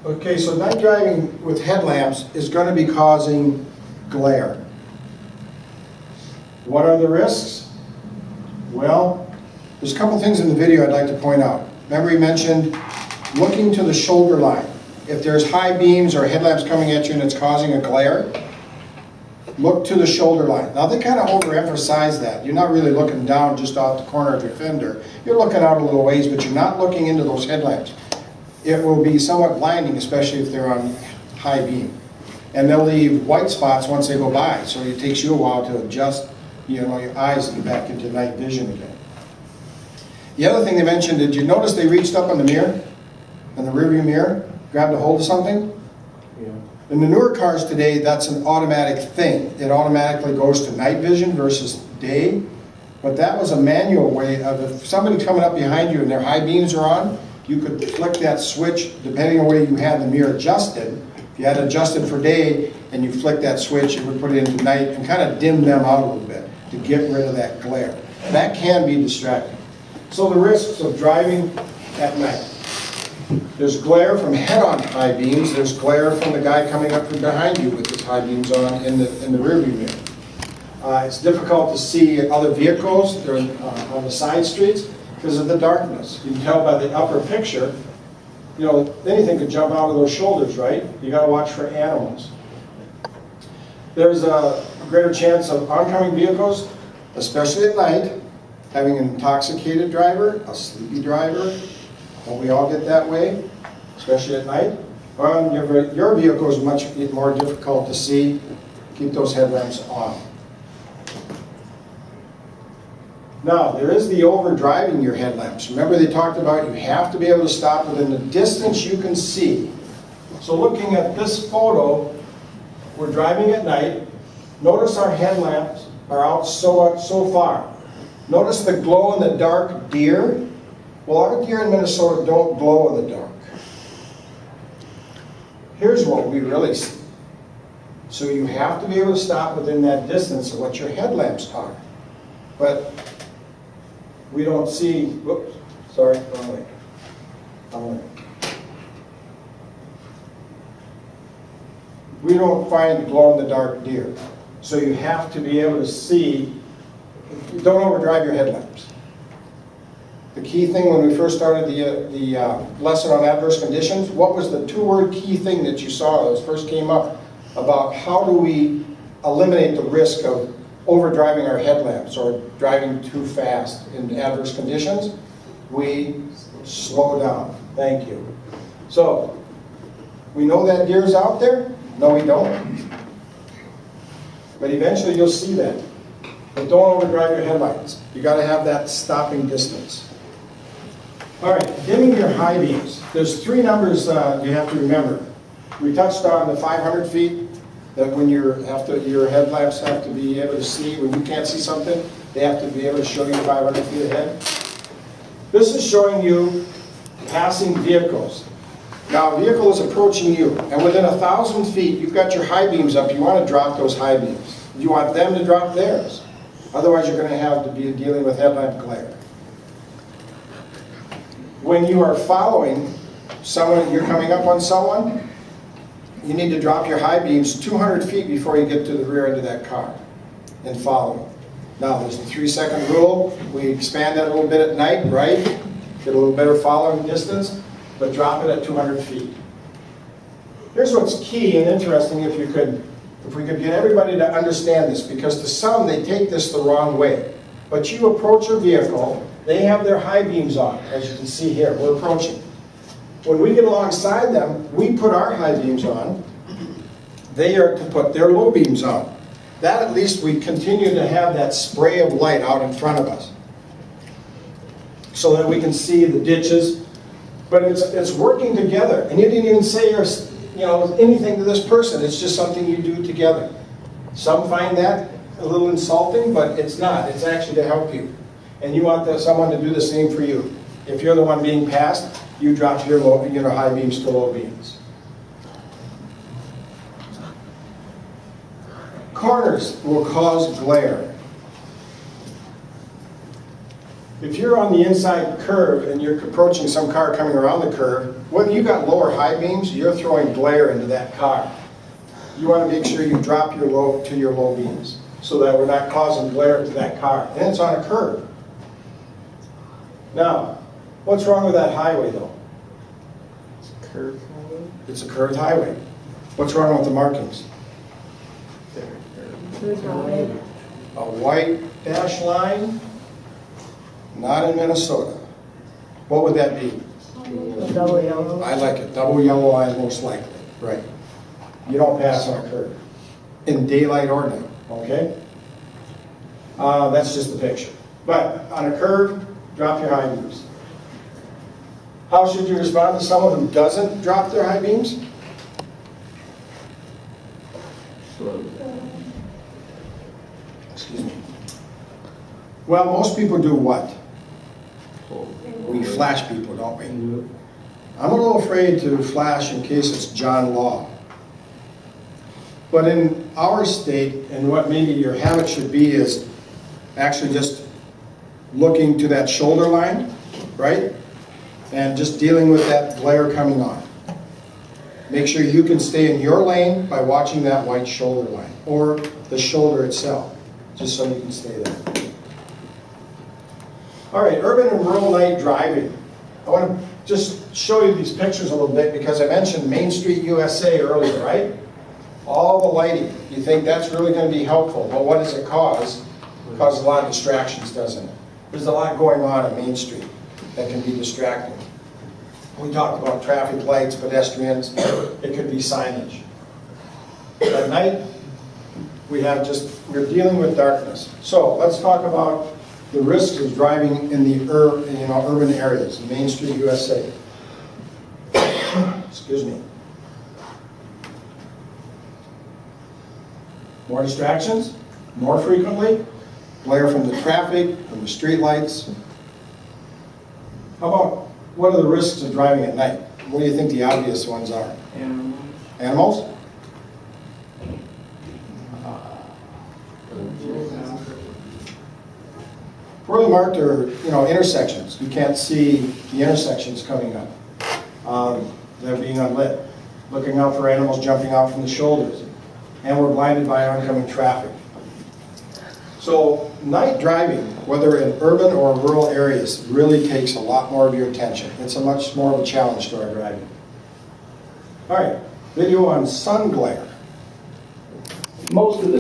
Okay, so night driving with headlamps is going to be causing glare. What are the risks? Well, there's a couple things in the video I'd like to point out. Remember we mentioned looking to the shoulder line. If there's high beams or headlamps coming at you and it's causing a glare, look to the shoulder line. Now they kind of overemphasize that. You're not really looking down just off the corner of your fender. You're looking out a little ways, but you're not looking into those headlamps. It will be somewhat blinding, especially if they're on high beam. And they'll leave white spots once they go by, so it takes you a while to adjust, your eyes and get back into night vision again. The other thing they mentioned, did you notice they reached up on the mirror, on the rearview mirror, grabbed a hold of something? Yeah. In the newer cars today, that's an automatic thing. It automatically goes to night vision versus day. But that was a manual way of, if somebody's coming up behind you and their high beams are on, you could flick that switch depending on where you had the mirror adjusted. If you had it adjusted for day and you flick that switch, it would put it into night and kind of dim them out a little bit to get rid of that glare. That can be distracting. So the risks of driving at night. There's glare from head-on high beams. There's glare from the guy coming up from behind you with his high beams on in the rearview mirror. It's difficult to see other vehicles during, on the side streets because of the darkness. You can tell by the upper picture, anything could jump out of those shoulders, right? You got to watch for animals. There's a greater chance of oncoming vehicles, especially at night, having an intoxicated driver, a sleepy driver. Don't we all get that way, especially at night? Your vehicle is much more difficult to see. Keep those headlamps on. Now, there is the over-driving your headlamps. Remember they talked about you have to be able to stop within the distance you can see. So looking at this photo, we're driving at night. Notice our headlamps are out so far. Notice the glow-in-the-dark deer. Well, our deer in Minnesota don't glow in the dark. Here's what we really see. So you have to be able to stop within that distance of what your headlamps are. But we don't see, whoops, sorry, wrong way. Wrong way. We don't find glow-in-the-dark deer. So you have to be able to see. Don't overdrive your headlamps. The key thing when we first started the lesson on adverse conditions, what was the two-word key thing that you saw that first came up about how do we eliminate the risk of overdriving our headlamps or driving too fast in adverse conditions? We slow down. Thank you. So, we know that deer's out there? No, we don't. But eventually you'll see that. But don't overdrive your headlights. You got to have that stopping distance. All right, dimming your high beams. There's three numbers you have to remember. We touched on the 500 feet, that when your headlamps have to be able to see, when you can't see something, they have to be able to show you 500 feet ahead. This is showing you passing vehicles. Now, a vehicle is approaching you, and within 1,000 feet, you've got your high beams up. You want to drop those high beams. You want them to drop theirs. Otherwise, you're going to have to be dealing with headlamp glare. When you are following someone, you're coming up on someone, you need to drop your high beams 200 feet before you get to the rear end of that car and follow. Now, there's the 3-second rule. We expand that a little bit at night, right? Get a little better following distance, but drop it at 200 feet. Here's what's key and interesting if we could get everybody to understand this, because to some, they take this the wrong way. But you approach your vehicle, they have their high beams on, as you can see here. We're approaching. When we get alongside them, we put our high beams on. They are to put their low beams on. That at least we continue to have that spray of light out in front of us, so that we can see the ditches. But it's working together. And you didn't even say anything to this person. It's just something you do together. Some find that a little insulting, but it's not. It's actually to help you. And you want someone to do the same for you. If you're the one being passed, you drop your high beams to low beams. Corners will cause glare. if you're on the inside curve and you're approaching some car coming around the curve, when you got lower high beams, you're throwing glare into that car. You want to make sure you drop your low beams so that we're not causing glare to that car. And it's on a curve. Now, what's wrong with that highway though? It's a curved highway. It's a curved highway. What's wrong with the markings? A white dash line? Not in Minnesota. What would that be? Double yellow. I like it. Double yellow line most likely. Right. You don't pass on a curve. In daylight or night. Okay? That's just the picture. But on a curve, drop your high beams. How should you respond to someone who doesn't drop their high beams? Excuse me. Well, most people do what? We flash people, don't we? I'm a little afraid to flash in case it's John Law. But in our state, and what maybe your habit should be is actually just looking to that shoulder line, right? And just dealing with that glare coming on. Make sure you can stay in your lane by watching that white shoulder line, or the shoulder itself, just so you can stay there. All right, urban and rural night driving. I want to just show you these pictures a little bit because I mentioned Main Street USA earlier, right? All the lighting. You think that's really going to be helpful, but what does it cause? It causes a lot of distractions, doesn't it? There's a lot going on Main Street that can be distracting. We talked about traffic lights, pedestrians, it could be signage. At night, we're dealing with darkness. So let's talk about the risks of driving in the urban areas, Main Street, USA. Excuse me. More distractions, more frequently, glare from the traffic, from the street lights. How about, what are the risks of driving at night? What do you think the obvious ones are? Animals. Animals? Poorly marked are, intersections. You can't see the intersections coming up. They're being unlit. Looking out for animals jumping out from the shoulders. And we're blinded by oncoming traffic. So night driving, whether in urban or rural areas, really takes a lot more of your attention. It's a much more of a challenge to our driving. All right, video on sun glare. Most of the